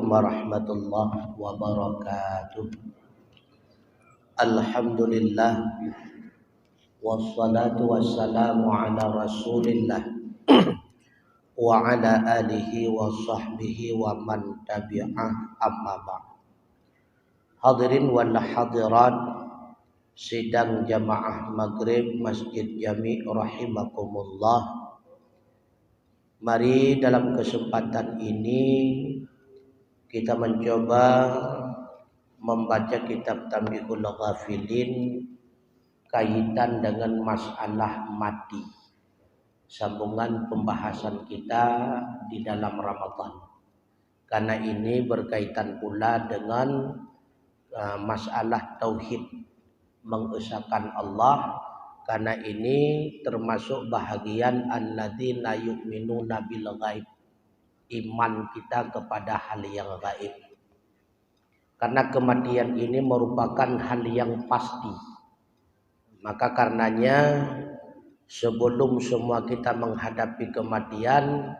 warahmatullahi wabarakatuh. Alhamdulillah wassalatu wassalamu ala Rasulillah wa ala alihi wa sahbihi wa man tabi'ah, amma ba'd. Hadirin wal hadirat sidang jamaah maghrib Masjid Jami' rahimakumullah. Mari dalam kesempatan ini kita mencoba membaca kitab Tanbihul Ghafilin kaitan dengan masalah mati. Sambungan pembahasan kita di dalam Ramadan. Karena ini berkaitan pula dengan masalah tauhid, mengesahkan Allah. Karena ini termasuk bahagian alladzina yu'minuna bil ghaib, iman kita kepada hal yang gaib. Karena kematian ini merupakan hal yang pasti. Maka karenanya sebelum semua kita menghadapi kematian,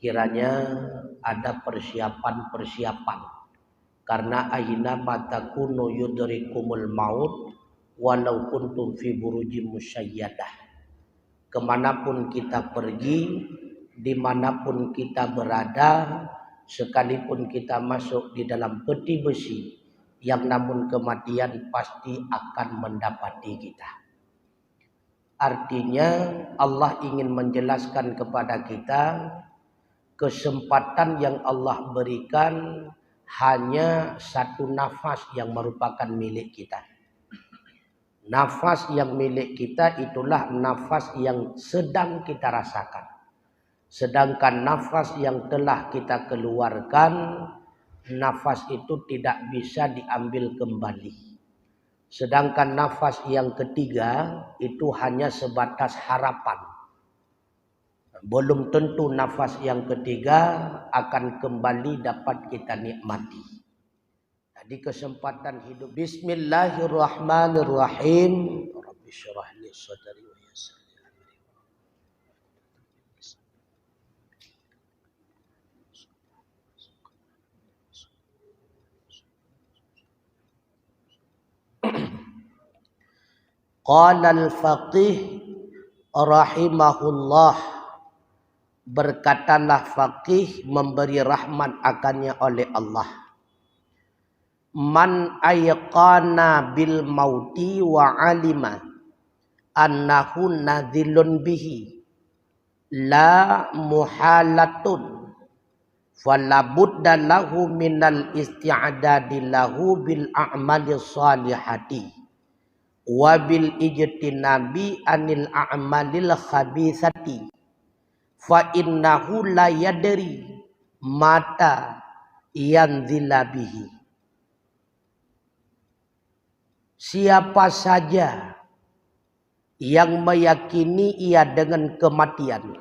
kiranya ada persiapan-persiapan. Karena aina matakunu yudrikumul maut walau kuntum fi burujim musyayyadah. Kemanapun kita pergi, dimanapun kita berada, sekalipun kita masuk di dalam peti besi, yang namun kematian pasti akan mendapati kita. Artinya Allah ingin menjelaskan kepada kita kesempatan yang Allah berikan hanya satu nafas yang merupakan milik kita. Nafas yang milik kita itulah nafas yang sedang kita rasakan. Sedangkan nafas yang telah kita keluarkan, nafas itu tidak bisa diambil kembali. Sedangkan nafas yang ketiga itu hanya sebatas harapan. Belum tentu nafas yang ketiga akan kembali dapat kita nikmati. Di kesempatan hidup. Bismillahirrahmanirrahim. Rabbi syrah li sadri wa yassir li amri. Qala al-faqih rahimahullah, berkatalah faqih memberi rahmat akannya oleh Allah. Man ayqana bil mauti wa alima annahu nadhilun bihi la muhalatun falabudda lahu minal isti'adadi lahu bil a'mali salihati wa bil ijtinabi anil a'malil khabithati fa innahu la yadri mata yanzila bihi. Siapa saja yang meyakini ia dengan kematian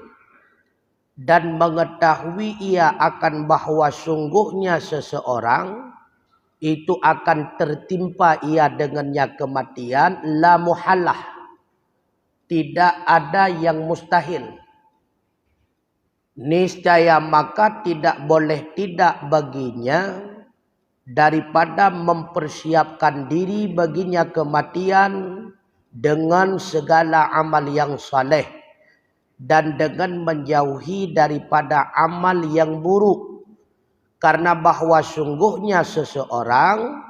dan mengetahui ia akan bahwa sungguhnya seseorang itu akan tertimpa ia dengannya kematian, la muhalah, tidak ada yang mustahil. Niscaya maka tidak boleh tidak baginya daripada mempersiapkan diri baginya kematian dengan segala amal yang saleh dan dengan menjauhi daripada amal yang buruk. Karena bahwa sungguhnya seseorang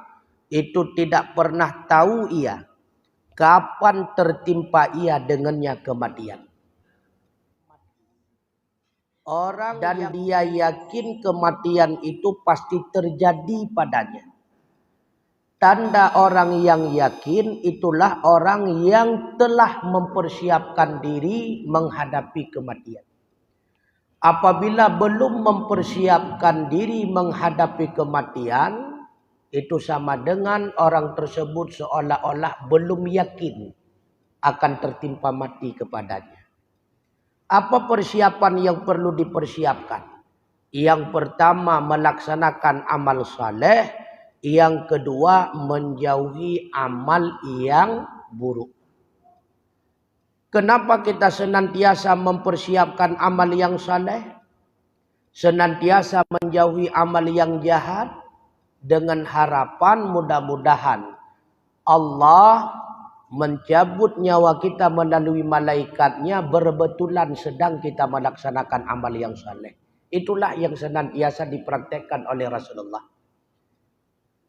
itu tidak pernah tahu ia kapan tertimpa ia dengannya kematian. Orang dan dia yakin kematian itu pasti terjadi padanya. Tanda orang yang yakin itulah orang yang telah mempersiapkan diri menghadapi kematian. Apabila belum mempersiapkan diri menghadapi kematian, itu sama dengan orang tersebut seolah-olah belum yakin akan tertimpa mati kepadanya. Apa persiapan yang perlu dipersiapkan? Yang pertama melaksanakan amal saleh, yang kedua menjauhi amal yang buruk. Kenapa kita senantiasa mempersiapkan amal yang saleh? senantiasa menjauhi amal yang jahat dengan harapan mudah-mudahan Allah mencabut nyawa kita melalui malaikatnya berbetulan sedang kita melaksanakan amal yang saleh. Itulah yang senantiasa dipraktekkan oleh Rasulullah.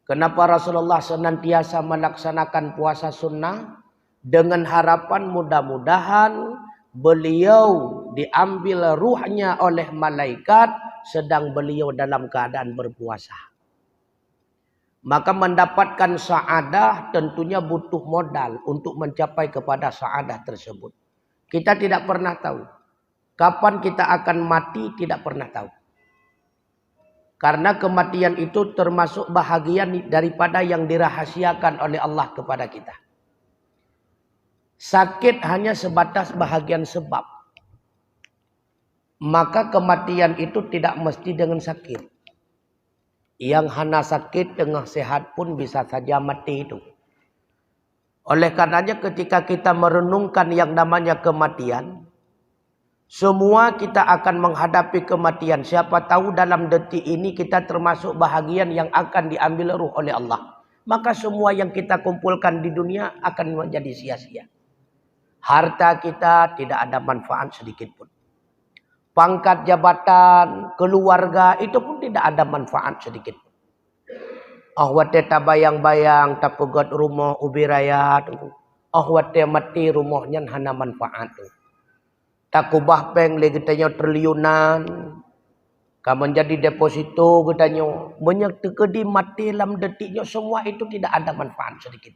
Kenapa Rasulullah senantiasa melaksanakan puasa sunnah? Dengan harapan mudah-mudahan beliau diambil ruhnya oleh malaikat sedang beliau dalam keadaan berpuasa. Maka mendapatkan sa'adah tentunya butuh modal untuk mencapai kepada sa'adah tersebut. Kita tidak pernah tahu. Kapan kita akan mati tidak pernah tahu. Karena kematian itu termasuk bahagian daripada yang dirahasiakan oleh Allah kepada kita. Sakit hanya sebatas bahagian sebab. Maka kematian itu tidak mesti dengan sakit. Yang hana sakit tengah sehat pun bisa saja mati itu. Oleh karenanya ketika kita merenungkan yang namanya kematian, semua kita akan menghadapi kematian. Siapa tahu dalam detik ini kita termasuk bahagian yang akan diambil ruh oleh Allah. Maka semua yang kita kumpulkan di dunia akan menjadi sia-sia. Harta kita tidak ada manfaat sedikit pun. Pangkat jabatan, keluarga itu pun tidak ada manfaat sedikit. Wate tak bayang-bayang, tak pegat rumah ubi raya. Wate mati rumahnya hana manfaat. Tak kubah peng lagi tanya triliunan. Kamu menjadi deposito katanya. Banyak tekedi mati dalam detiknya. Semua itu tidak ada manfaat sedikit.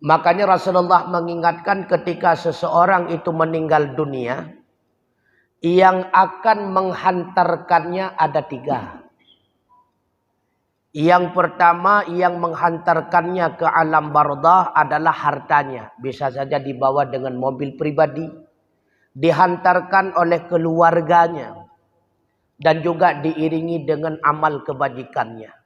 Makanya Rasulullah mengingatkan ketika seseorang itu meninggal dunia. Yang akan menghantarkannya ada 3. Yang pertama yang menghantarkannya ke alam barzakh adalah hartanya. Bisa saja dibawa dengan mobil pribadi. Dihantarkan oleh keluarganya. Dan juga diiringi dengan amal kebajikannya.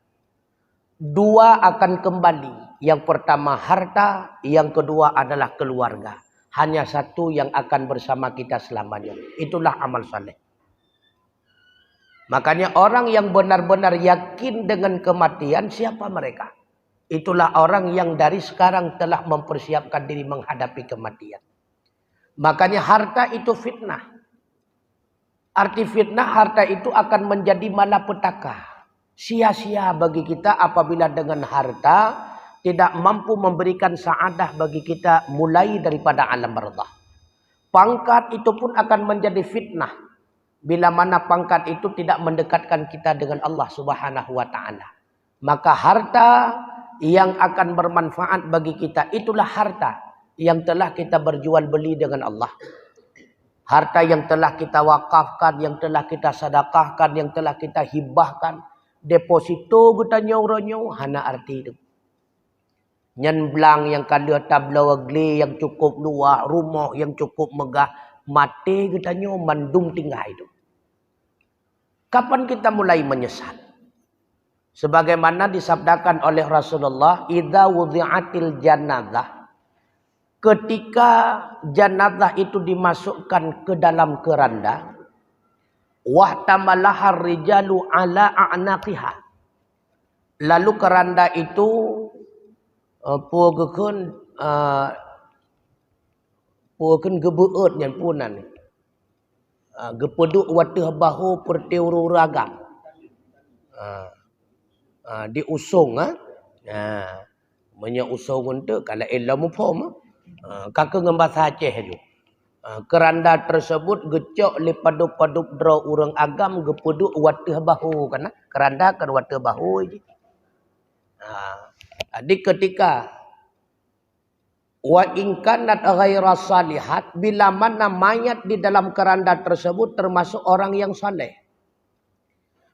2 akan kembali. Yang pertama harta, yang kedua adalah keluarga. Hanya 1 yang akan bersama kita selamanya. Itulah amal saleh. Makanya orang yang benar-benar yakin dengan kematian, siapa mereka? Itulah orang yang dari sekarang telah mempersiapkan diri menghadapi kematian. Makanya harta itu fitnah. Arti fitnah, harta itu akan menjadi malapetaka. Sia-sia bagi kita apabila dengan harta tidak mampu memberikan sa'adah bagi kita mulai daripada alam barzakh. Pangkat itu pun akan menjadi fitnah. Bila mana pangkat itu tidak mendekatkan kita dengan Allah Subhanahu wa ta'ala. Maka harta yang akan bermanfaat bagi kita itulah harta yang telah kita berjual beli dengan Allah. Harta yang telah kita wakafkan, yang telah kita sedekahkan, yang telah kita hibahkan. Deposito kita nyaw-nyaw, hana arti itu. Nyan belang yang kada tablau agli yang cukup luas, rumah yang cukup megah, mati katanya mandum tinggal itu. Kapan kita mulai menyesal? Sebagaimana disabdakan oleh Rasulullah, idza wudi'atil janazah, ketika janazah itu dimasukkan ke dalam keranda, wahtamalahar rijalu ala a'naqiha, lalu keranda itu puakeun gebeut nyan punan gepeduk wateh bahu pertiuru ragam diusung menya usung untuk kalau ilmu pom kakek ngembas Aceh tu keranda tersebut gecok li padup-padup dra urang agam gepeduk wateh bahu kana keranda kan wateh bahu je. Adik ketika wa in kanat ghaira salihat, bila mana mayat di dalam keranda tersebut termasuk orang yang saleh,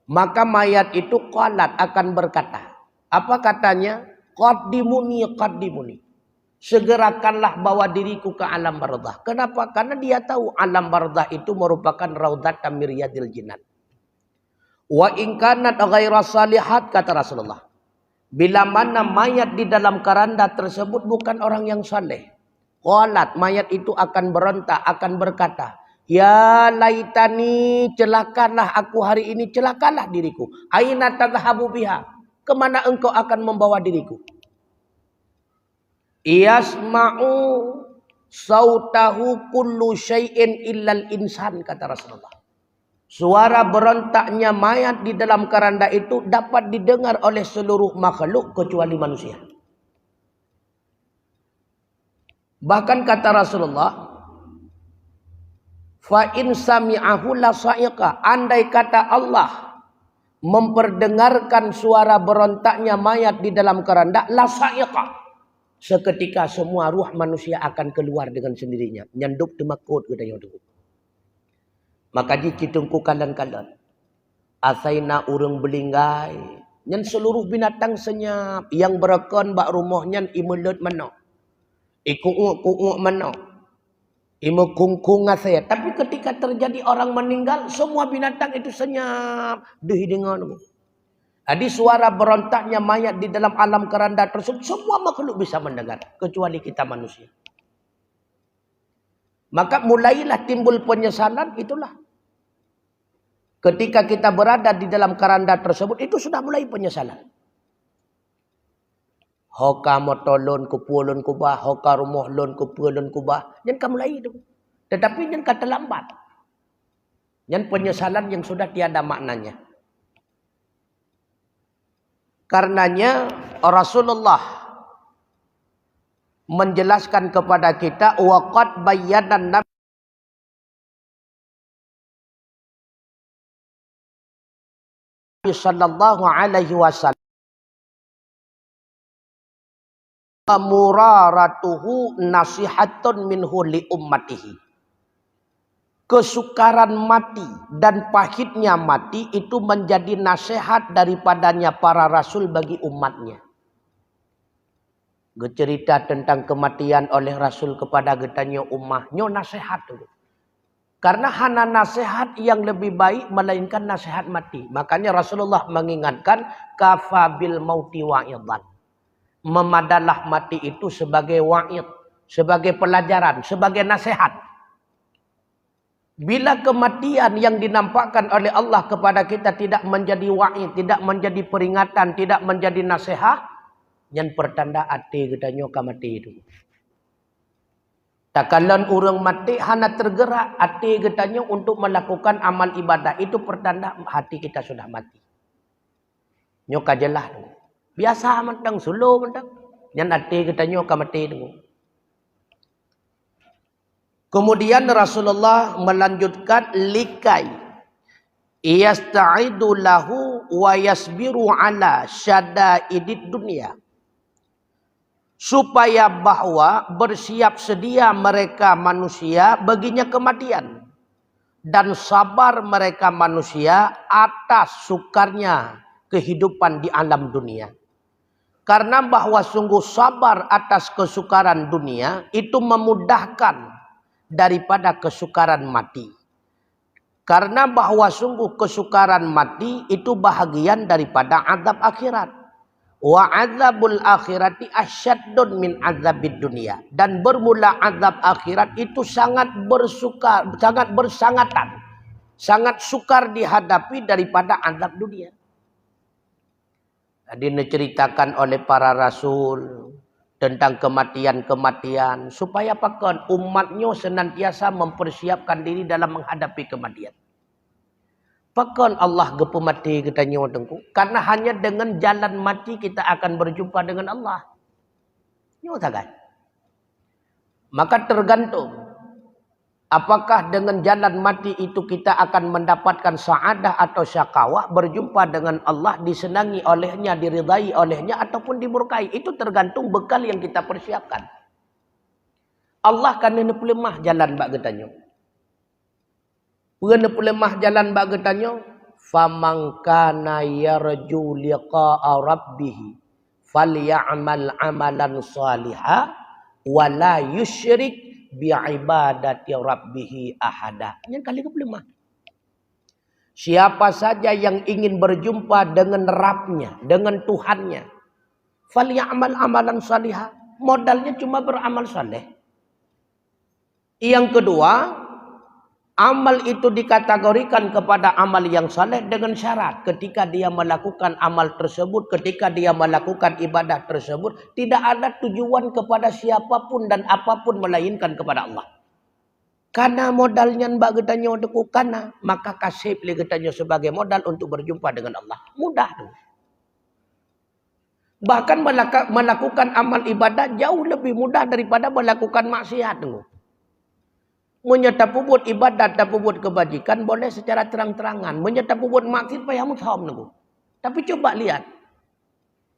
maka mayat itu qalat akan berkata. Apa katanya? Qaddimuni, qaddimuni. Segerakanlah bawa diriku ke alam barzakh. Kenapa? Karena dia tahu alam barzakh itu merupakan raudhatan min riyadil jinan. Wa in kanat ghaira salihat, kata Rasulullah. Bila mana mayat di dalam keranda tersebut bukan orang yang saleh. Qalat, mayat itu akan berontak, akan berkata, Ya laitani, celakalah aku hari ini, celakalah diriku. Aina tadhhabu biha? Kemana engkau akan membawa diriku? Yasma'u sautahu kullu syai'in illal insan, kata Rasulullah. Suara berontaknya mayat di dalam keranda itu dapat didengar oleh seluruh makhluk kecuali manusia. Bahkan kata Rasulullah, fa in sami'ahu la sa'iqa, andai kata Allah memperdengarkan suara berontaknya mayat di dalam keranda, la sa'iqa, seketika semua ruh manusia akan keluar dengan sendirinya. Nyanduk demakut katanya tu. Maka ditungku kalan-kalan. Asaina urang belinggai. Nyan seluruh binatang senyap. Yang berekon bak rumahnya imelut mana. Ikung-uk mana. Ime kungkung saya. Tapi ketika terjadi orang meninggal, semua binatang itu senyap. Duh dengar. Jadi suara berontaknya mayat di dalam alam keranda tersebut, semua makhluk bisa mendengar. Kecuali kita manusia. Maka mulailah timbul penyesalan, itulah. Ketika kita berada di dalam keranda tersebut, itu sudah mulai penyesalan. Hoka motolon kupulun kubah, hoka rumah lon kupulun kubah. Yang kamu mulai itu. Tetapi yang kata lambat. Yang penyesalan yang sudah tiada maknanya. Karenanya Rasulullah menjelaskan kepada kita waqad bayyana Nabi sallallahu alaihi wasallam muraratuhu nasihatun minhu li ummatihi. Kesukaran mati dan pahitnya mati itu menjadi nasihat daripadanya para rasul bagi umatnya. Cerita tentang kematian oleh rasul kepada getanya ummahnya nasihat dulu. Karena hana nasihat yang lebih baik melainkan nasihat mati. Makanya Rasulullah mengingatkan kafabil mauti wa'idan. Memadalah mati itu sebagai wa'id, sebagai pelajaran, sebagai nasihat. Bila kematian yang dinampakkan oleh Allah kepada kita tidak menjadi wa'id, tidak menjadi peringatan, tidak menjadi nasihat, yang pertanda hati kita nyoka mati itu. Takalan orang mati hanya tergerak hati kita untuk melakukan amal ibadah, itu pertanda hati kita sudah mati. Nyoka jelah tu. Biasa mentang suluh mentang, yang hati kita nyoka mati itu. Kemudian Rasulullah melanjutkan likai yasta'idu lahu wa yasbiru ala syada'idid dunia. Supaya bahwa bersiap sedia mereka manusia baginya kematian. Dan sabar mereka manusia atas sukarnya kehidupan di alam dunia. Karena bahwa sungguh sabar atas kesukaran dunia itu memudahkan daripada kesukaran mati. Karena bahwa sungguh kesukaran mati itu bahagian daripada azab akhirat. Wa azabul akhirati asyaddun min azabid dunia. Dan bermula azab akhirat itu sangat bersangatan. Sangat sukar dihadapi daripada azab dunia. Jadi diceritakan oleh para rasul tentang kematian-kematian. Supaya pakon umatnya senantiasa mempersiapkan diri dalam menghadapi kematian. Pakon Allah gepu mati kita nyawa tengku. Karena hanya dengan jalan mati kita akan berjumpa dengan Allah. Nyawa tak. Maka tergantung. Apakah dengan jalan mati itu kita akan mendapatkan sa'adah atau syakawah. Berjumpa dengan Allah, disenangi olehnya, diridai olehnya ataupun dimurkai. Itu tergantung bekal yang kita persiapkan. Allah kan ini pelemah jalan bak getanya. Pernah pelemah jalan bak getanya. Faman kana yarju liqa'a rabbih falya'mal amalan salihah wala yusyrik bi'ibadati rabbih ahada. Yang kali ke pelemah. Siapa saja yang ingin berjumpa dengan Rabbnya, dengan Tuhannya, falya'mal amalan salihah. Modalnya cuma beramal saleh. Yang kedua, Amal itu dikategorikan kepada amal yang saleh dengan syarat. Ketika dia melakukan amal tersebut, ketika dia melakukan ibadah tersebut, tidak ada tujuan kepada siapapun dan apapun melainkan kepada Allah. Karena modalnya mbak getanya untuk kana, maka kasih pilih getanya sebagai modal untuk berjumpa dengan Allah. Mudah tuh. Bahkan melakukan amal ibadah jauh lebih mudah daripada melakukan maksiat tuh. Menyerta buat ibadat dan buat kebajikan boleh secara terang-terangan. Menyerta buat maksiat payah mutham nunggu. Tapi coba lihat.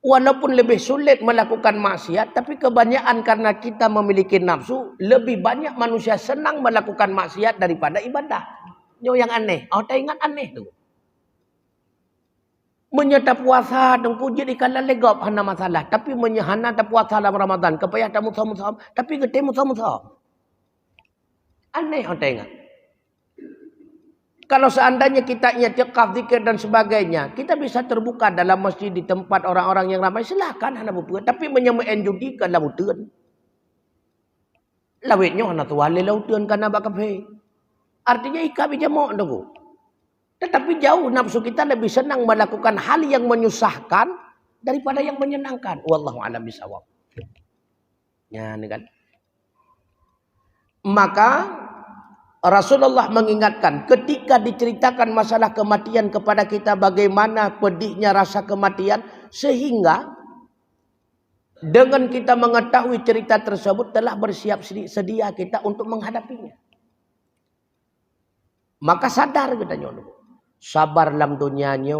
Walaupun lebih sulit melakukan maksiat, tapi kebanyakan karena kita memiliki nafsu, lebih banyak manusia senang melakukan maksiat daripada ibadah. Nyo yang aneh. Tak ingat aneh tu. Menyerta puasa dengku jadi kalau legap hana masalah. Tapi menyehana tak puasa dalam Ramadan. Kepayah tak mutham-mutham. Tapi gede mutham-mutham. Aneh orang tengok. Kalau seandainya kita i'tikaf, zikir dan sebagainya, kita bisa terbuka dalam masjid di tempat orang-orang yang ramai. Silakan anda berbuat. Tapi menyemain judi ke lautan. Lawitnya hana tuwali lautan karena bakafe. Artinya ika bijamok dulu. Tetapi jauh nafsu kita lebih senang melakukan hal yang menyusahkan daripada yang menyenangkan. Wallahu a'lam bishawab. Ya, ini kan. Maka Rasulullah mengingatkan ketika diceritakan masalah kematian kepada kita bagaimana pedihnya rasa kematian sehingga dengan kita mengetahui cerita tersebut telah bersiap sedia kita untuk menghadapinya. Maka sadar kita nyono. Sabar dalam dunianya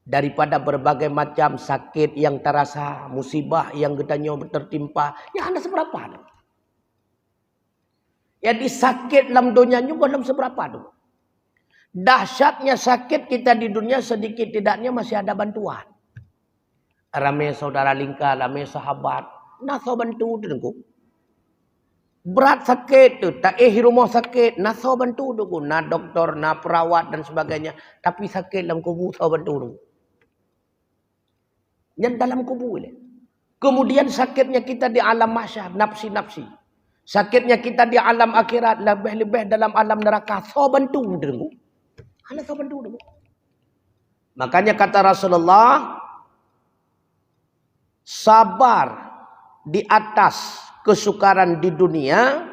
daripada berbagai macam sakit yang terasa, musibah yang kita nyono tertimpa, ya anda seberapa? Jadi sakit dalam dunia ini belum seberapa dulu. Dahsyatnya sakit kita di dunia sedikit tidaknya masih ada bantuan. Ramai saudara lingkar, ramai sahabat. Nasa bantu dulu. Berat sakit tu, tak rumah sakit. Nasa bantu dulu. Na doktor, na perawat dan sebagainya. Tapi sakit dalam kubur, nasa bantu dulu. Yang dalam kubur. Kemudian sakitnya kita di alam mahsyar, nafsi-nafsi. Sakitnya kita di alam akhirat, lebih-lebih dalam alam neraka. So bantu dulu. Hanya so bantu dulu. Makanya kata Rasulullah, sabar di atas kesukaran di dunia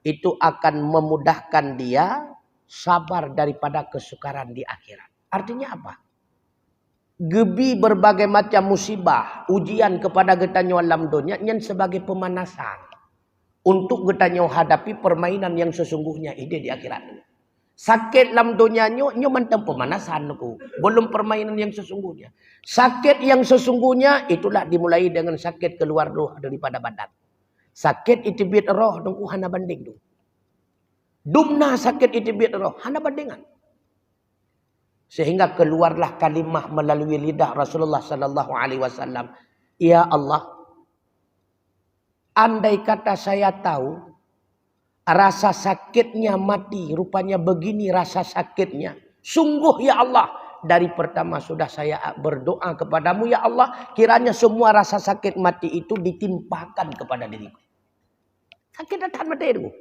itu akan memudahkan dia sabar daripada kesukaran di akhirat. Artinya apa? Gebi berbagai macam musibah, ujian kepada getanyo alam dunia yang sebagai pemanasan. Untuk getanyo hadapi permainan yang sesungguhnya ide di akhirat. Sakit dalam dunia nyo mantap pemanasan ku. Belum permainan yang sesungguhnya. Sakit yang sesungguhnya itulah dimulai dengan sakit keluar roh daripada badan. Sakit itibit roh dengku hana banding tu. Dumna sakit itibit roh hana bandingan. Sehingga keluarlah kalimah melalui lidah Rasulullah sallallahu alaihi wasallam, ya Allah, andai kata saya tahu rasa sakitnya mati, rupanya begini rasa sakitnya. Sungguh ya Allah, dari pertama sudah saya berdoa kepadamu ya Allah, kiranya semua rasa sakit mati itu ditimpakan kepada diriku. Sakit datang mati dulu.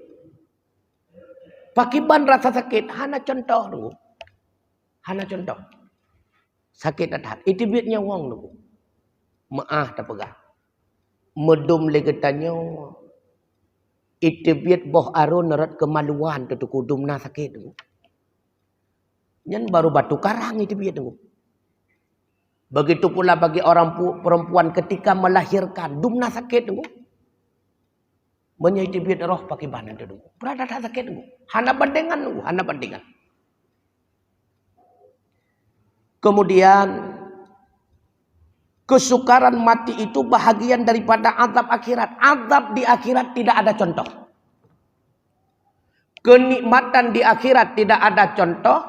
Pakiban rasa sakit, hana contoh dulu. Hana contoh. Sakit datang, itu biatnya wong dulu. Maaf tak pegang. Medum legetannya itu biat boh arun nerat kemaluan tu kudumna sakit tu. Nyan baru batu karang itu biat tu. Begitu pula bagi orang perempuan ketika melahirkan dumna sakit tu. Menjadi biat roh pakai banan tu. Berada sakit tu. Hana bandingan tu, hana bandingan. Kemudian kesukaran mati itu bahagian daripada azab akhirat. Azab di akhirat tidak ada contoh. Kenikmatan di akhirat tidak ada contoh.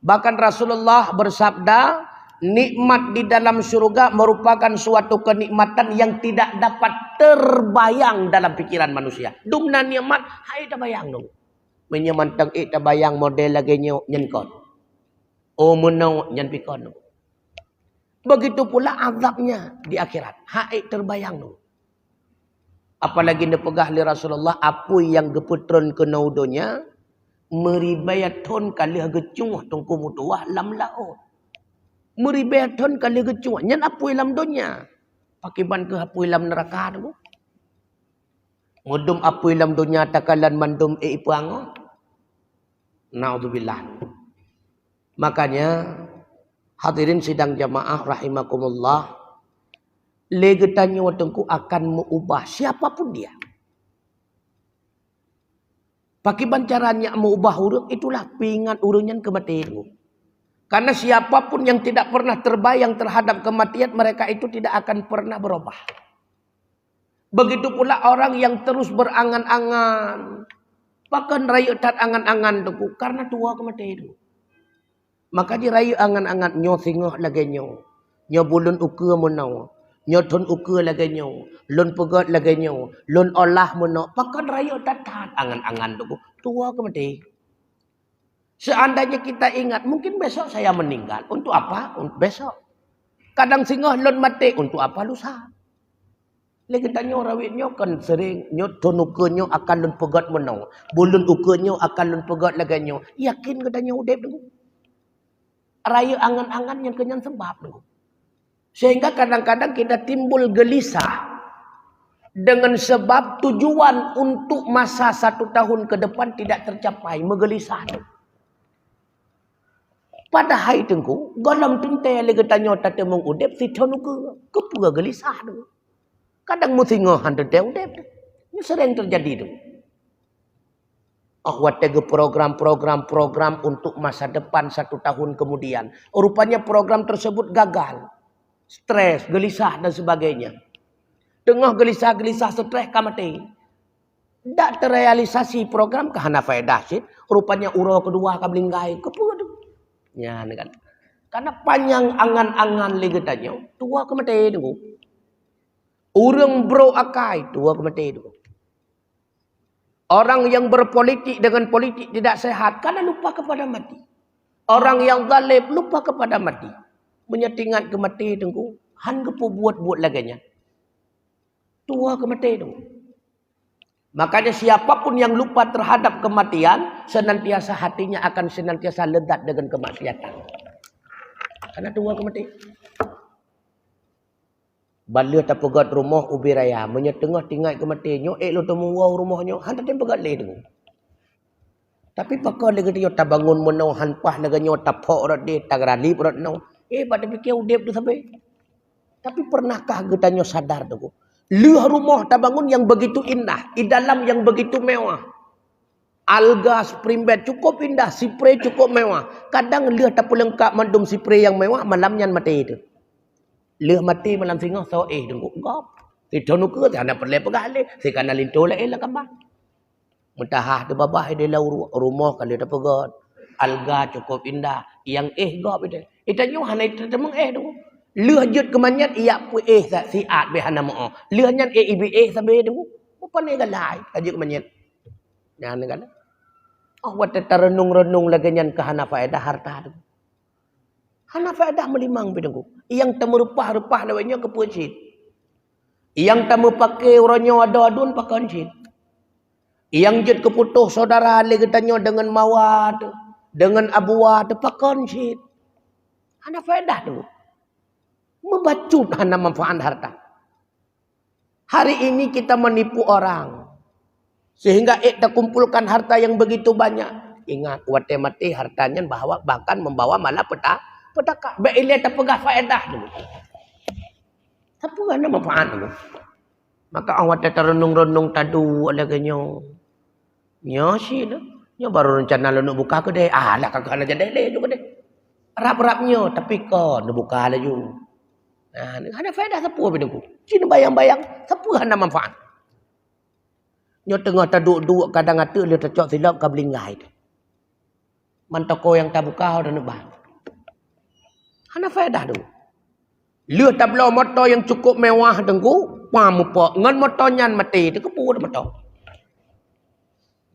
Bahkan Rasulullah bersabda, nikmat di dalam surga merupakan suatu kenikmatan yang tidak dapat terbayang dalam pikiran manusia. Dumna nikmat, hai tak bayang dong. Menyemantang tak bayang model lagi nyenkot. Oh menau nyen pikon dong. Begitu pula azabnya di akhirat. Hai terbayang tu. Apalagi nepegah li Rasulullah apa yang geputron ke naudonya Meribayaton kali gecuh tungku mutuah lam laut. Meribayaton kali gecuh. Nyan apui lam dunia. Pakiban ke apui lam neraka tu. Ngudum apui lam dunia takalan mandum ipuango. Naudzubillah. Makanya hadirin sidang jamaah rahimakumullah. Legetannya watengku akan mengubah siapapun dia. Pakiban caranya mengubah urang itulah pingat urangnya kematian. Karena siapapun yang tidak pernah terbayang terhadap kematian, mereka itu tidak akan pernah berubah. Begitu pula orang yang terus berangan-angan. Bahkan rayu tat angan-angan tu karena tua kematian itu. Maka dia rayu angan-angan nyo singoh lagi nyo. Nyo bulun ukur menau. Nyo tun ukur lagi nyo. Lun pegot lagi nyo. Lun olah menau. Bahkan rayu tat angan-angan tu tua kematian. Seandainya kita ingat, mungkin besok saya meninggal. Untuk apa? Untuk besok. Kadang singoh lun mati. Untuk apa lusa? Lagi tanya rawitnya kan sering. Nyo tun ukurnya akan lun pegot menau. Bulun ukurnya akan lun pegot lagi nyo. Yakin katanya udep tu. Raya angan-angan yang kenyan sebab tu. Sehingga kadang-kadang kita timbul gelisah. Dengan sebab tujuan untuk masa 1 tahun ke depan tidak tercapai. Menggelisah tu. Pada hari tengku, galam tuntai lagi tanya tata mengudep si tahun ke. Kepura gelisah tu. Kadang mesti ngahan tu dia udep tu. Ini sering terjadi tu. Watega program untuk masa depan 1 tahun kemudian. Rupanya program tersebut gagal. Stres, gelisah dan sebagainya. Tengah gelisah-gelisah stres ka mati. Tak terrealisasi program ke hana faedah sit. Rupanya uro kedua ka belinggai. Kepura tu. Ya, kan. Karena panjang angan-angan lagi tanya. Tua ke mati tu. Orang bro akai. Tua ke mati tu. Orang yang berpolitik dengan politik tidak sehat karena lupa kepada mati. Orang yang zalim lupa kepada mati. Menyetingat ke mati tengku. Han kepu buat-buat laganya. Tua ke mati tu. Makanya siapapun yang lupa terhadap kematian, senantiasa hatinya akan senantiasa lezat dengan kemaksiatan. Karena tua ke mati. Bala tak pegat rumah ubi raya. Menyetengah tinggal ke matinya. Lo temu wow rumahnya. Han tak pegat leh tu. Tapi pakar lagi dia tak bangun menau. Han pah lagi dia tak pok rat dia. Tak ralip rat nau. Pada fikir udep tu sampai. Tapi pernahkah getanya sadar tu? Lihat rumah tak bangun yang begitu indah. Di dalam yang begitu mewah. Alga, spring bed cukup indah. Spray cukup mewah. Kadang lihat tak lengkap mandum spray yang mewah. Malamnya mati itu. Lihat mati malam singa. So tunggu. Gop. Itu nuka. Tiada perlu pegali. Si kanan lintu lah kambang. Mentahah tu babah. Dia lau rumah kalau tak pegat. Alga cukup indah. Yang gop itu. Itu hanya itu temang tu. Lihat jut kemanyat ia pu si at behana mo. Lihat nyan ibi sampai tu. Apa ni galai kajut kemanyat. Jangan kan. Wat terenung-renung lagi nyan ke hana faedah harta tu. Hana faedah melimang bidangku. Yang temu repah-repah lawanya ke pucit. Yang temu pakai orangnya ada-adun pakai cit. Yang jut keputuh saudara lagi tanya dengan mawad, dengan abuad pakai cit. Hana faedah tu. Membacut hana manfaat harta. Hari ini kita menipu orang. Sehingga tak kumpulkan harta yang begitu banyak. Ingat, wate mati hartanya bahkan membawa malah petaka. Baiklah tak pegah faedah dulu. Tapi hana manfaat dulu. Maka awak terenung-renung tadu laganya. Nya sih dah. Nya baru rencana lu nak buka kedai. Lah kagak nak jadi le tu kedai. Rap-rapnya tapi kau nak buka laju. Ada faedah siapa bidangku. Cina bayang-bayang siapa hana manfaat. Nyo tengah taduk-duk kadang ata dia tercok silap ka belinggai. Mantoko yang tak buka dah nak bah. Hana faedah tu. Lihat tablo motor yang cukup mewah tengku, pamupok ngan motor nyan mati tu kepu dah motor.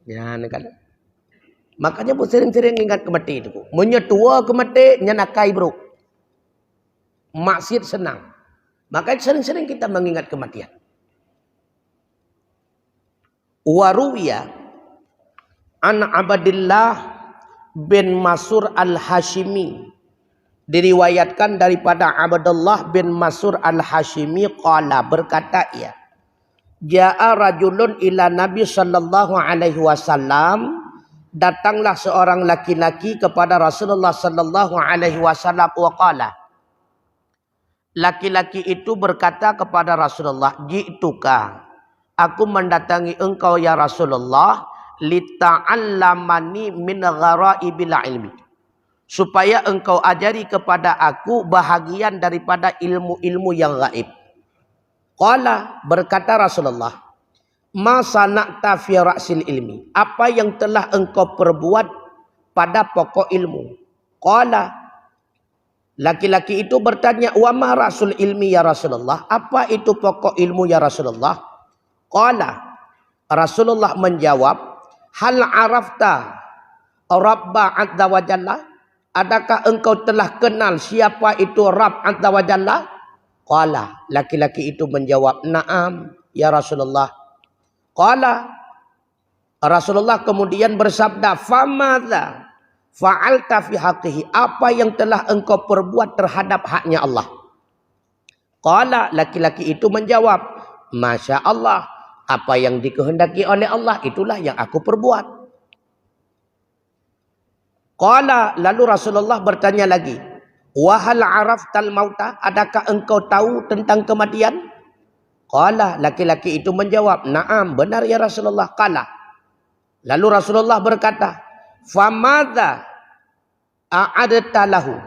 Ya nak kata. Makanya sering-sering ingat ke mati tu. Menyetua ke mati nyan akai bro. Maksiat senang. Maka sering-sering kita mengingat kematian. Waruwiya An Abdillah bin Mas'ur al-Hashimi, diriwayatkan daripada Abdullah bin Mas'ur al-Hashimi qala, berkata ia, ja'a rajulun ila Nabi sallallahu alaihi wasallam, datanglah seorang laki-laki kepada Rasulullah sallallahu alaihi wasallam wa qala, laki-laki itu berkata kepada Rasulullah, ji'tuka, aku mendatangi engkau ya Rasulullah, lita'allamani min gharaibil ilmi, supaya engkau ajari kepada aku bahagian daripada ilmu-ilmu yang gaib. Qala, berkata Rasulullah, ma sana'ta fi ra'sil ilmi, apa yang telah engkau perbuat pada pokok ilmu. Qala, laki-laki itu bertanya, wa ma ra'sul ilmi ya Rasulullah, apa itu pokok ilmu ya Rasulullah. Qala, Rasulullah menjawab, hal arafta Rabba azza wa jalla, adakah engkau telah kenal siapa itu Rabb azza wa jalla? Qala, laki-laki itu menjawab, na'am ya Rasulullah. Qala, Rasulullah kemudian bersabda, famadza fa'alta fi haqqihi, apa yang telah engkau perbuat terhadap haknya Allah. Qala, laki-laki itu menjawab, masya Allah, apa yang dikehendaki oleh Allah itulah yang aku perbuat. Qala, lalu Rasulullah bertanya lagi, wa hal araftal mauta, adakah engkau tahu tentang kematian? Qala, laki-laki itu menjawab, na'am, benar ya Rasulullah. Qala, lalu Rasulullah berkata, famadza a'adta lahu,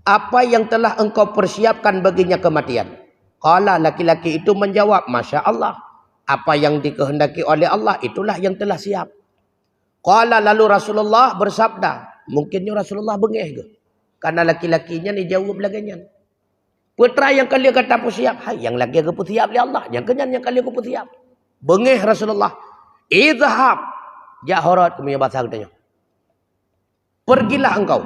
apa yang telah engkau persiapkan baginya kematian? Qala, laki-laki itu menjawab, masya Allah, apa yang dikehendaki oleh Allah itulah yang telah siap. Qala, lalu Rasulullah bersabda, mungkinnya Rasulullah bengih ke? Karena laki-lakinya ni jawab belakangnya. Putra yang kali kata siap, hai yang lagi aku siap oleh Allah, yang kenyan yang kali aku siap. Bengih Rasulullah. Idhab, jaharat punya bahasa katanya. Pergilah engkau.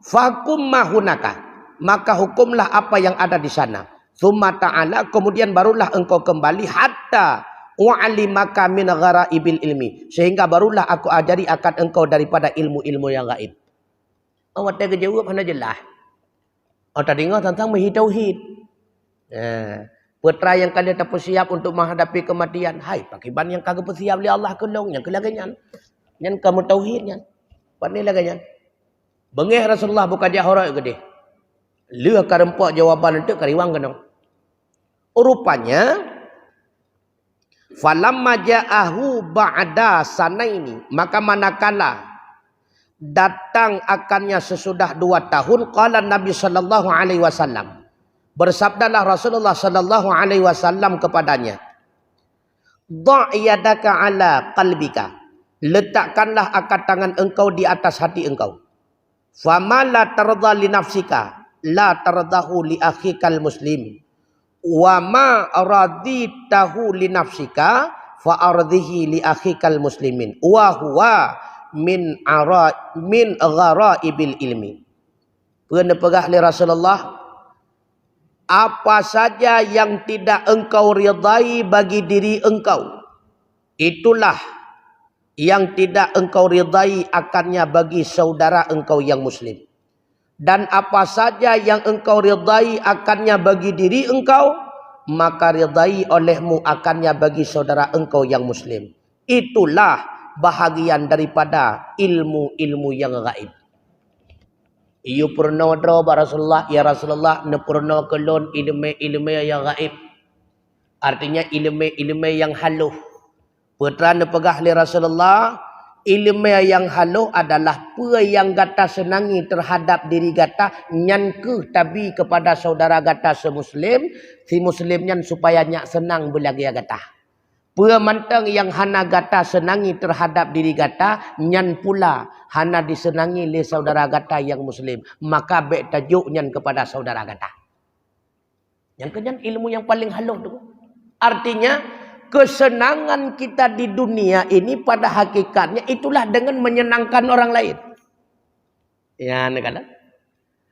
Fakum mahunaka, maka hukumlah apa yang ada di sana. Tsumma ta'ala, kemudian barulah engkau kembali, hatta wa'alimaka min gharaibil ilmi, sehingga barulah aku ajari akan engkau daripada ilmu-ilmu yang gaib. Awak tak jawab hanya jelas. Awak dengar tentang tauhid. Putra yang kalian tak siap untuk menghadapi kematian, hai pakiban yang kagak siap oleh Allah kelong yang kelaganyan. Yang kamu tauhidnya. Pandai laganyan. Bengih Rasulullah bukan jaharat gede. Lu akan rempak jawapan itu kariwang kenang. Rupanya falamma ja'ahu ba'da sanaini, maka manakala datang akannya sesudah 2 tahun, qala Nabi sallallahu alaihi wasallam, bersabdalah Rasulullah sallallahu alaihi wasallam kepadanya, dha' yadaka ala qalbika, letakkanlah angkat tangan engkau di atas hati engkau. Fama la tardha li nafsika la tardahu li akhikal muslim, wa ma raditahu li nafsika fa ardhihi li akhikal muslimin, wa huwa min gharaibil ilmi. Pernah pegah li Rasulullah, apa saja yang tidak engkau ridai bagi diri engkau, itulah yang tidak engkau ridai akannya bagi saudara engkau yang muslim. Dan apa saja yang engkau ridai akannya bagi diri engkau, maka ridai olehmu akannya bagi saudara engkau yang muslim. Itulah bahagian daripada ilmu-ilmu yang gaib. Iyo pernah dro Rasulullah, ya Rasulullah, ne pernah kelon ilmu-ilmu yang gaib. Artinya ilmu-ilmu yang haluh. Putra ne pegah li Rasulullah, ilmu yang haluh adalah apa yang gata senangi terhadap diri gata, nyanke tabi kepada saudara gata semuslim, si muslimnya supaya nyak senang belagi gata. Pua mantang yang hana gata senangi terhadap diri gata, nyan pula hana disenangi oleh saudara gata yang muslim. Maka baik tajuk nyan kepada saudara gata. Yang kenyan ilmu yang paling haluh tu. Artinya kesenangan kita di dunia ini pada hakikatnya itulah dengan menyenangkan orang lain. Ya, nekala.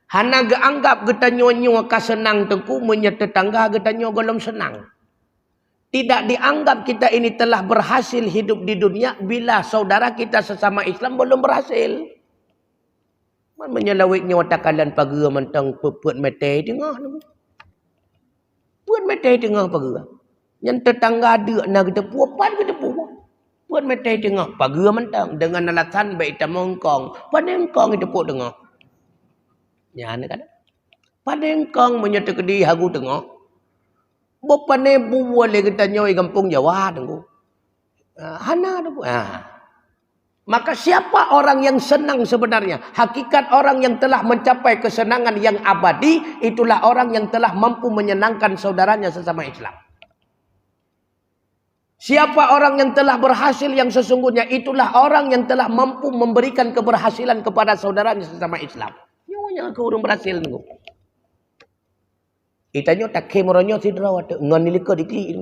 Hana geanggap kita nyonyo ka senang teku, menye tetangga kita nyo golong senang. Tidak dianggap kita ini telah berhasil hidup di dunia bila saudara kita sesama Islam belum berhasil. Man menyelawiknya watakalan pagi mentang puat metai tengah. Puat metai tengah pagi. Yang tetangga ada nak kita puapan kita puat. Puat metai tengah pagi mentang dengan alasan baik kita mengkong. Panengkong itu puat tengah. Ya ana kan. Panengkong menyatu kedi hagu tengah. Bopane boleh kita nyoi kampung Jawa tengku. Hana tu. Maka siapa orang yang senang sebenarnya? Hakikat orang yang telah mencapai kesenangan yang abadi, itulah orang yang telah mampu menyenangkan saudaranya sesama Islam. Siapa orang yang telah berhasil yang sesungguhnya, itulah orang yang telah mampu memberikan keberhasilan kepada saudaranya sesama Islam. Nyonya ke orang berhasil tengku. Itanya tak kem orangnya sidra wate ngan nilika dikli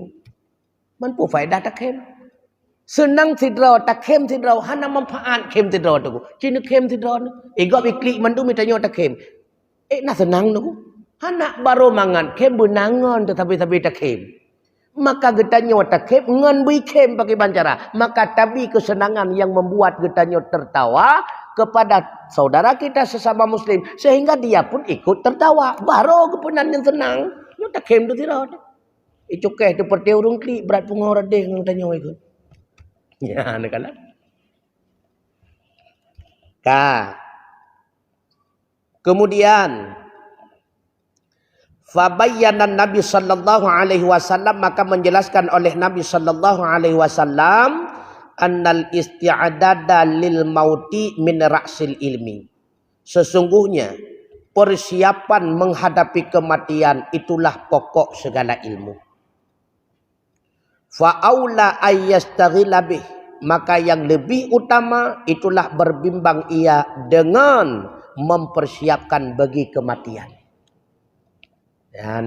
man pu faedah tak kem senang sidra tak kem sidra hana manfaat kem sidra tu cina kem sidra ego bikli man tu mitanya tak kem na senang tu hana baru mangan kem benangan tetapi tak kem maka getanya tak kem ngan bui kem pakai bancara maka tabi kesenangan yang membuat getanya tertawa kepada saudara kita sesama muslim sehingga dia pun ikut tertawa baru kepunan yang senang lu tak kem tu tidak itu keh seperti urung kli berat pungau radeh ngang tanya ikut ya nak kalah kemudian fabayyana Nabi sallallahu alaihi wasallam maka menjelaskan oleh Nabi sallallahu alaihi wasallam annal isti'adada lil mauti min ra'sil ilmi. Sesungguhnya persiapan menghadapi kematian itulah pokok segala ilmu. Fa aula ayyastaghila bih, maka yang lebih utama itulah berbimbang ia dengan mempersiapkan bagi kematian. Ya,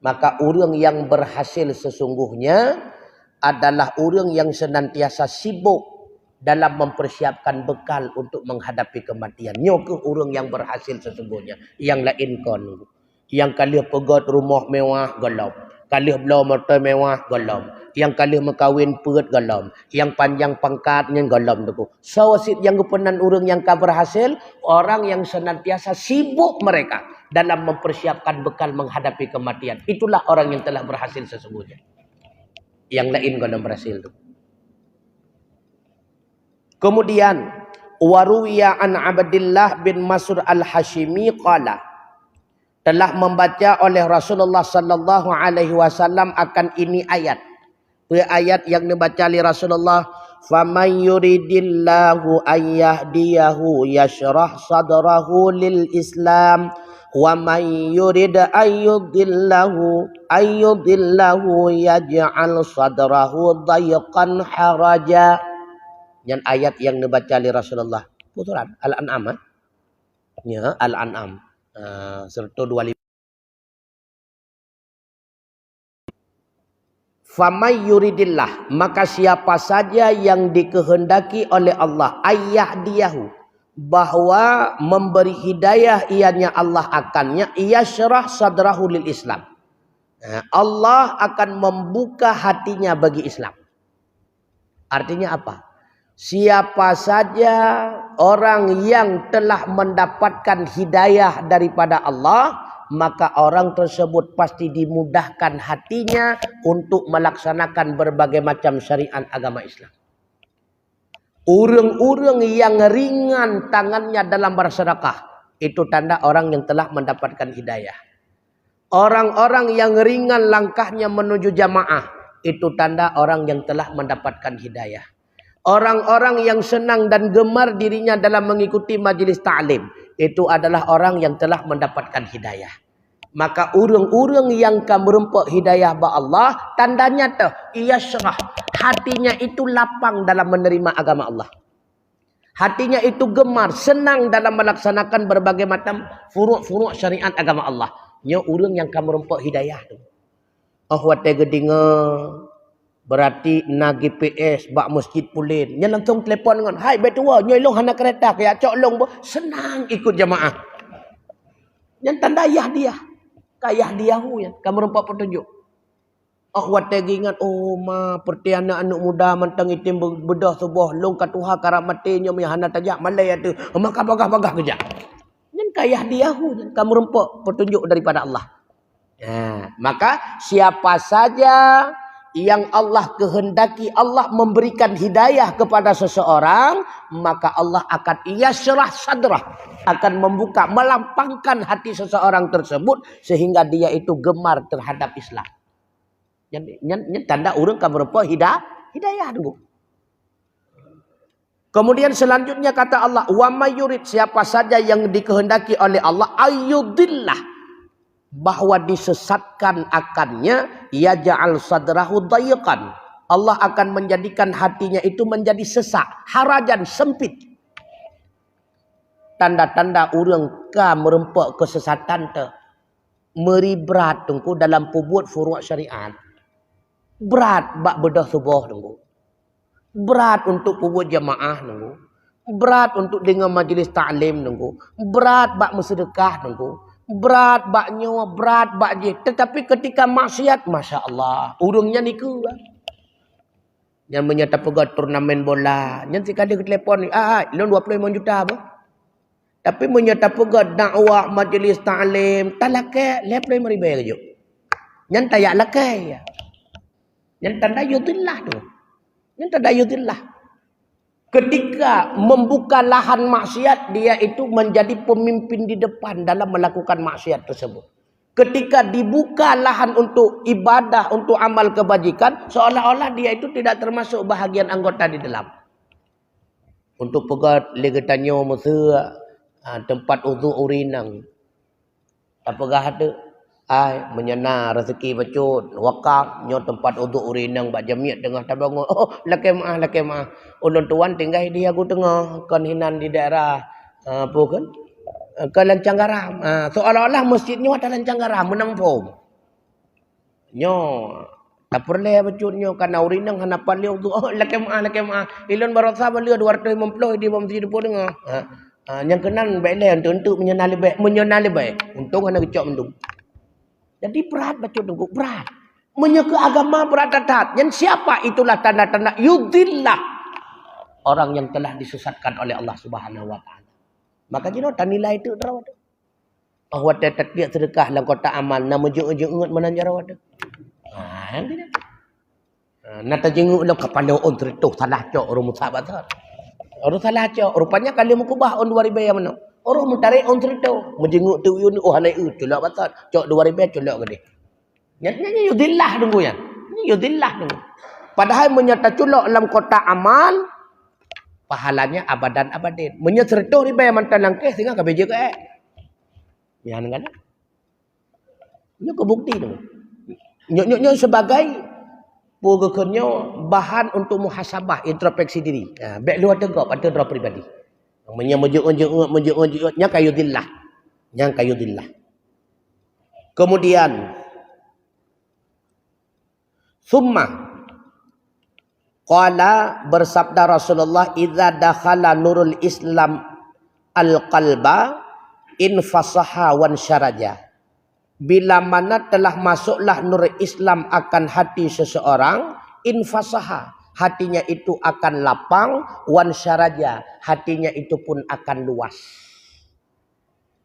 maka orang yang berhasil sesungguhnya adalah orang yang senantiasa sibuk dalam mempersiapkan bekal untuk menghadapi kematian. Nyoke orang yang berhasil sesungguhnya. Yang lain kon. Yang kali pegot rumah mewah gelap. Kali belau motor mewah gelap. Yang kali mekawin perut gelap. Yang panjang pangkatnya gelap tu. Sawasit yang kepenan orang yang berhasil, orang yang senantiasa sibuk mereka dalam mempersiapkan bekal menghadapi kematian. Itulah orang yang telah berhasil sesungguhnya. Yang lain kalau berhasil tu. Kemudian waruwiya an Abdullah bin Mas'ud al-Hashimi qala telah membaca oleh Rasulullah sallallahu alaihi wasallam akan ini ayat. Ayat yang dibaca oleh Rasulullah, faman yuridillahu ayyahdiyahu yashrah sadrahu lil Islam wa man yurid ayyudillahu yaj'al sadrahu dayqan haraja. Yang ayat yang dibaca oleh Rasulullah puturan Al-An'am ya Al-An'am serta 25. Famay yuridillah, maka siapa saja yang dikehendaki oleh Allah ayyahdiyahu, bahwa memberi hidayah ianya Allah akannya, yashrah sadrahu lil Islam, Allah akan membuka hatinya bagi Islam. Artinya apa? Siapa saja orang yang telah mendapatkan hidayah daripada Allah, maka orang tersebut pasti dimudahkan hatinya untuk melaksanakan berbagai macam syariat agama Islam. Orang-orang yang ringan tangannya dalam bersedekah, itu tanda orang yang telah mendapatkan hidayah. Orang-orang yang ringan langkahnya menuju jamaah, itu tanda orang yang telah mendapatkan hidayah. Orang-orang yang senang dan gemar dirinya dalam mengikuti majlis ta'lim, itu adalah orang yang telah mendapatkan hidayah. Maka orang-orang yang merempok hidayah ba Allah, tandanya tuh yashrah, hatinya itu lapang dalam menerima agama Allah. Hatinya itu gemar, senang dalam melaksanakan berbagai macam furu'-furu' syariat agama Allah. Nya orang yang merempok hidayah tu. Wate gedinga berarti na GPS bak masjid pulin. Nya langsung telefon dengan, "Hai betua, nyoi long hana kereta kaya cok long bo." Senang ikut jamaah. Yang tanda yah dia. Kayah dia hu ya, kamu rempak petunjuk. Akhwat ingat, oh ma pertiana anak muda mantang itim bedah sebuah long katuha karak matinya meyahana tajak malai ada. Maka bagah-bagah kerja. Yang kayah dia kamu rempok petunjuk daripada Allah. Maka siapa saja yang Allah kehendaki Allah memberikan hidayah kepada seseorang, maka Allah akan yashrah sadrah, akan membuka, melampangkan hati seseorang tersebut sehingga dia itu gemar terhadap Islam. Yang tanda orang kamu rempok hidayah dulu. Kemudian selanjutnya kata Allah, wa mayyurid, siapa saja yang dikehendaki oleh Allah ayyudillah, bahwa disesatkan akannya, yaj'al sadrahu dayiqan, Allah akan menjadikan hatinya itu menjadi sesak, harajan, sempit. Tanda-tanda orang ka merempok kesesatan te meribrat tungku dalam pembuat furu' syariat. Berat bak bedah subuh tunggu. Berat untuk pembuat jamaah tunggu. Berat untuk dengar majlis ta'lim tunggu. Berat bak bersedekah tunggu. Berat bak nyawa, berat bak je. Tetapi ketika maksiat, Masya Allah, urungnya niku. Yang menyata pegat turnamen bola. Yang sekali ke telefon ni, ilon 25 juta apa? Tapi menyata pegat dakwah majlis ta'lim, tak lakai, 25 ribu je. Yang tak lakai. Yang tanda yudillah tu. Yang tanda yudillah. Ketika membuka lahan maksiat, dia itu menjadi pemimpin di depan dalam melakukan maksiat tersebut. Ketika dibuka lahan untuk ibadah, untuk amal kebajikan, seolah-olah dia itu tidak termasuk bahagian anggota di dalam. Untuk pegat legetannya masa tempat uduk urinang. Tak pegah ada. Menyena rezeki bacut wakaf nyo tempat uduk urinang bak jamiat tengah tabangun. Oh lakai maah ulun tuan tinggal di aku tengah kan hinan di daerah apa kan ke Lancang Garam. Seolah-olah masjidnya ada Lancang Garam menang pom nyo tak perlu bacut nyo kana urinang hanapan liu tu. Oh lakai maah ilun barasa balia 250 di masjid depo tengah. Yang kenan baik le untuk menyenali baik untung ana kecok mendung. Jadi berat baca tunggu berat. Menyeka agama berat datat. Yang siapa itulah tanda-tanda yudillah. Orang yang telah disesatkan oleh Allah Subhanahu wa taala. Maka jino tanilai itu drawat. Bahwa tatbiq sedekah dalam kotak amal nama jeng-jeng menanjar wada. Nata jenguk dalam kepala on tertuh salah cok orang musabat. Orang salah cok rupanya kali mukubah on 2000 yang mana. Orang mencari on cerita. Menjenguk tu yun. Oh halai culak batat. Cok 2000 culak ke dia. Nyatanya yudillah tunggu ya. Yudillah tunggu. Padahal menyata culak dalam kotak amal. Pahalanya abadan abadin. Menyecerita riba yang mantan langkah. Sehingga kabeh je ke yang kan. Ini kebukti tunggu. Nyok sebagai purgekennya bahan untuk muhasabah. Introspeksi diri. Baik luar tegak pada diri pribadi. Menjuk nya kayudillah. Yang kayudillah. Kemudian summa qala bersabda Rasulullah idza dakhala nurul Islam al-qalba infasaha wan syaraja. Bila mana telah masuklah nur Islam akan hati seseorang, infasaha, hatinya itu akan lapang, wan syaraja, hatinya itu pun akan luas.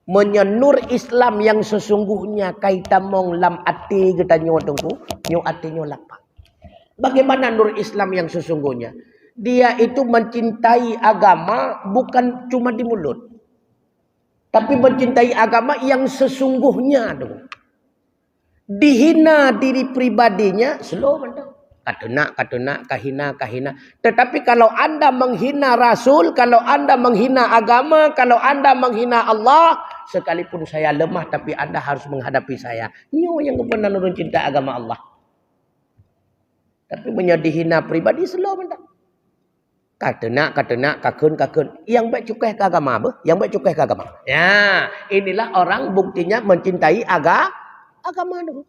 Menyenur Islam yang sesungguhnya kaitamong lam ati kita nyodongku, nyo atinya lapang. Bagaimana nur Islam yang sesungguhnya? Dia itu mencintai agama bukan cuma di mulut. Tapi mencintai agama yang sesungguhnya. Dihina diri pribadinya, slow mantap. Katuna, kahina. Tetapi kalau anda menghina Rasul, kalau anda menghina agama, kalau anda menghina Allah, sekalipun saya lemah, tapi anda harus menghadapi saya. Nyo yang benar nurun cinta agama Allah. Tapi menyedihina pribadi, slow mantap. Katuna, kakun. Yang baik cukai ke agama apa? Yang baik cukai ke agama. Ya, inilah orang buktinya mencintai agama dulu.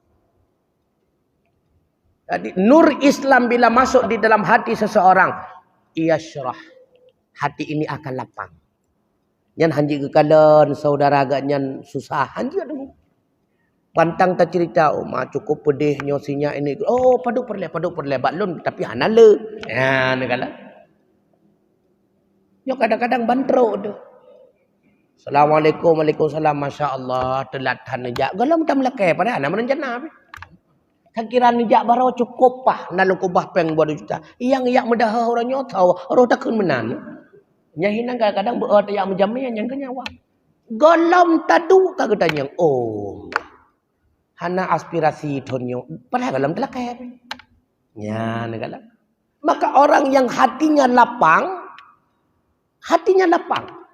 Jadi nur Islam bila masuk di dalam hati seseorang, yashrah, hati ini akan lapang. Nyan hanji kekalan saudara agaknya susah, hanji dulu. Pantang tak cerita, oh mak cukup pedihnya sinya ini. Oh paduk perle baklun tapi hanale. Ya negala. Yo kadang-kadang bantro tu. Assalamualaikum, waalaikumsalam, masya-Allah, telatan nejak. Galam tam lakai pada ana merencana. Kan kira nejak baro cukup pah nalu kubah peng 2 juta. Yang yak medah orang nyotau, orang takun menan. Nyahinan kadang-kadang beut yang menjamin yang kenyawa. Galam tadu ka gedanyang. Oh. Hana aspirasi tonyo. Padahal galam telakai. Ya, negala. Maka orang yang hatinya lapang,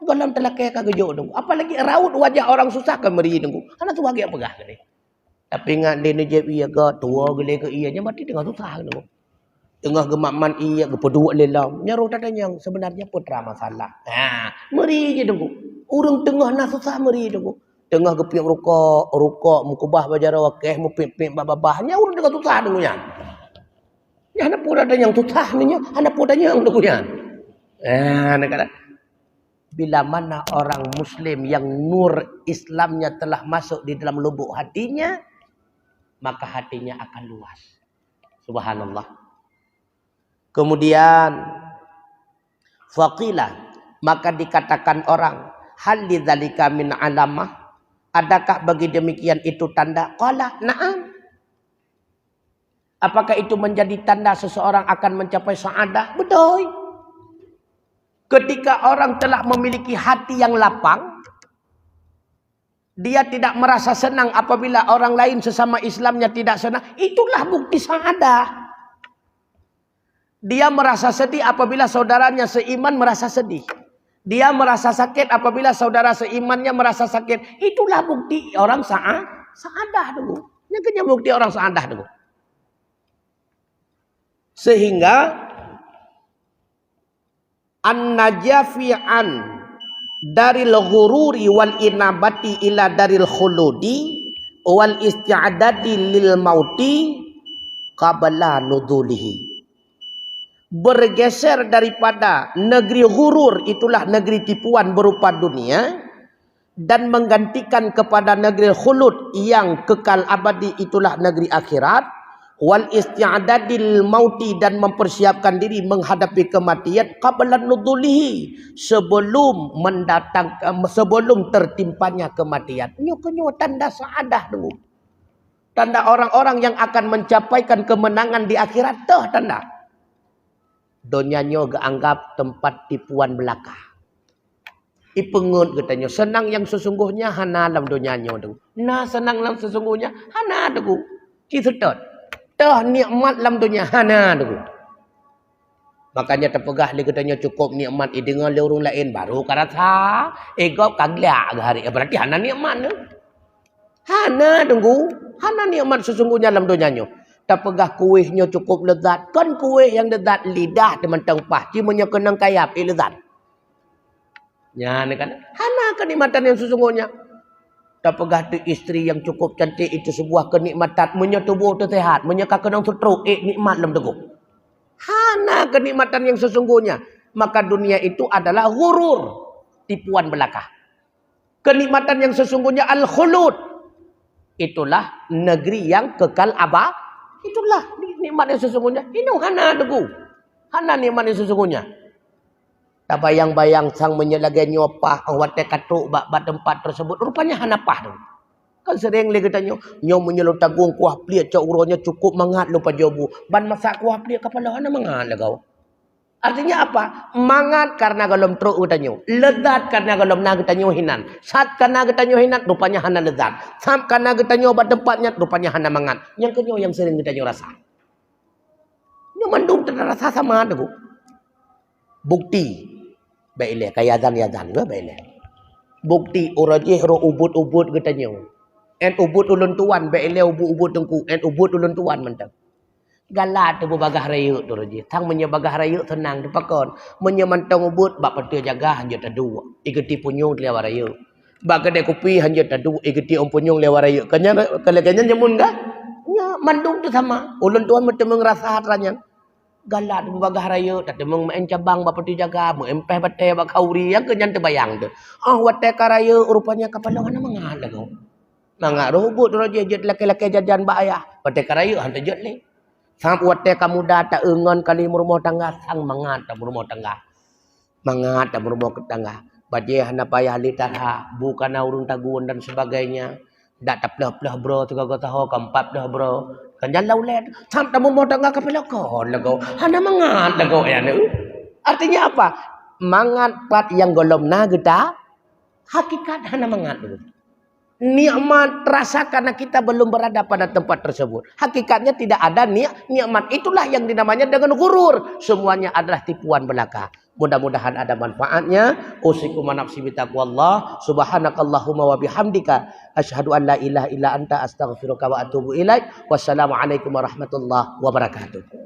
galam telakai ka gejo dong. Apalagi raut wajah orang susah ka meri dong. Hana tu bagi apa gah gede. Tapi ngat de nejep iya ga tua gele ke iya nya mati tengah susah dong. Tengah gemakman iya gepedua lelam. Nyaru tadanya sebenarnya putra masalah. Ha, meri je dong. Urang tengah na susah meri dong. Tengah gepiak rukuk mukubah bajar wakeh mupip babahnya urang tengah susah dong nya. Ya hana pun ada yang susah nya, hana pun ada yang dong nya. Negara. Bila mana orang muslim yang nur Islamnya telah masuk di dalam lubuk hatinya, maka hatinya akan luas. Subhanallah. Kemudian faqila, maka dikatakan orang, hal lidzalika min alamah, adakah bagi demikian itu tanda? Qala na'am. Apakah itu menjadi tanda seseorang akan mencapai saadah? Betul. Ketika orang telah memiliki hati yang lapang, dia tidak merasa senang apabila orang lain sesama Islamnya tidak senang. Itulah bukti saadah. Dia merasa sedih apabila saudaranya seiman merasa sedih. Dia merasa sakit apabila saudara seimannya merasa sakit. Itulah bukti orang saadah dulu. Yang kena bukti orang saadah dulu. Sehingga an-najafi'an daril ghururi wal inabati ila daril khuludi wal isti'adadi lil mauti qabla nudulihi. Bergeser daripada negeri ghurur, itulah negeri tipuan berupa dunia, dan menggantikan kepada negeri khulud yang kekal abadi, itulah negeri akhirat. Wal isti'adadil mauti, dan mempersiapkan diri menghadapi kematian qabla nudulihi, sebelum tertimpanya kematian. Nyo tanda saadah dulu. Tanda orang-orang yang akan mencapaikan kemenangan di akhirat tuh tanda. Donyanya anggap tempat tipuan belaka. Ipengut katanya, senang yang sesungguhnya hana dalam donyanya tu. Nah senang dalam sesungguhnya hana tu. Kisetot. Tah nikmat dalam dunia hana tu. Makanya terpegah dia katanya cukup nikmat dengar le orang lain baru karasa ego kaglak hari berarti hana nikmat tu. Hana tunggu, hana nikmat sesungguhnya dalam dunianya. Terpegah kuihnya cukup lezat. Kan kuih yang lezat lidah teman tempah, cimanya kenang kayap lezat. Ya kan? Hana kenikmatan yang sesungguhnya. Terpegah tu isteri yang cukup cantik itu sebuah kenikmatan. Punya tubuh tu sehat. Punya kenang stroke. Nikmat dalam teguh. Hana kenikmatan yang sesungguhnya. Maka dunia itu adalah ghurur. Tipuan belaka. Kenikmatan yang sesungguhnya al-khulud. Itulah negeri yang kekal abad. Itulah nikmat yang sesungguhnya. Ini hana teguh. Hana nikmat yang sesungguhnya. Tak bayang-bayang sang menyelagai nyopah awate katuk bak tempat tersebut. Rupanya hanapah tu. Kan sering lagi katanya, nyo menyelot tagung kuah pliat cak uronya cukup mangat lupa jobu. Ban masak kuah pliat kepala hana mangat lah kau. Artinya apa? Mangat karena galom truk katanya. Lezat karena galom na katanya hinan. Sat karena katanya hinan rupanya hana lezat. Sam karena katanya bak tempatnya rupanya hana mangat. Yang kenyo yang sering katanya rasa. Nyo mandung terasa sama tu. Bukti. Baiklah, kayak yazan juga baiklah. Bukti orajih ro ubud-ubud katanya. En ubud ulun tuan, baiklah ubud-ubud tengku. En ubud ulun tuan mantap. Galat tu bagah raya tu orajih. Tang menyebagah raya tenang dipakon. Menyemantang ubud bak petir jaga hanya tadu. Iketi punyung lewat raya. Bak kedai kopi hanya tadu. Iketi om punyung lewat raya. Kanya nyamun kah? Ya, mandung tu sama. Ulun tuan macam ngerasa hatranya. Galat bagah raya tak temeng main cabang bapa tu jaga mu empeh bate bak kauri yang kenyan terbayang tu. Wate karaya rupanya kepala mana mangal kau. Mangat robot roje jet laki-laki jajan bayah. Pate karayu hantu jet le. Sang wate kamu data engon kali rumah tangga sang mangat rumah tangga. Mangat rumah tangga. Baje hana payah litarha bukan urung taguan dan sebagainya. Dak taplah bro tu kau tahu keempat dah bro. Kan jalan ulet. Sam tamu rumah tangga kapelakon lagu. Hana mangat lagu ya ne. Artinya apa? Mangat pat yang golomna kita hakikat hana mangat dulu. Nikmat terasa karena kita belum berada pada tempat tersebut. Hakikatnya tidak ada nikmat. Itulah yang dinamanya dengan gurur. Semuanya adalah tipuan belaka. Mudah-mudahan ada manfaatnya. Usikum nafsi bitaqwallah. Subhanakallahumma wa bihamdika. Asyhadu an la ilaha illa anta astaghfiruka wa atubu ilaik. Wassalamualaikum warahmatullahi wabarakatuh.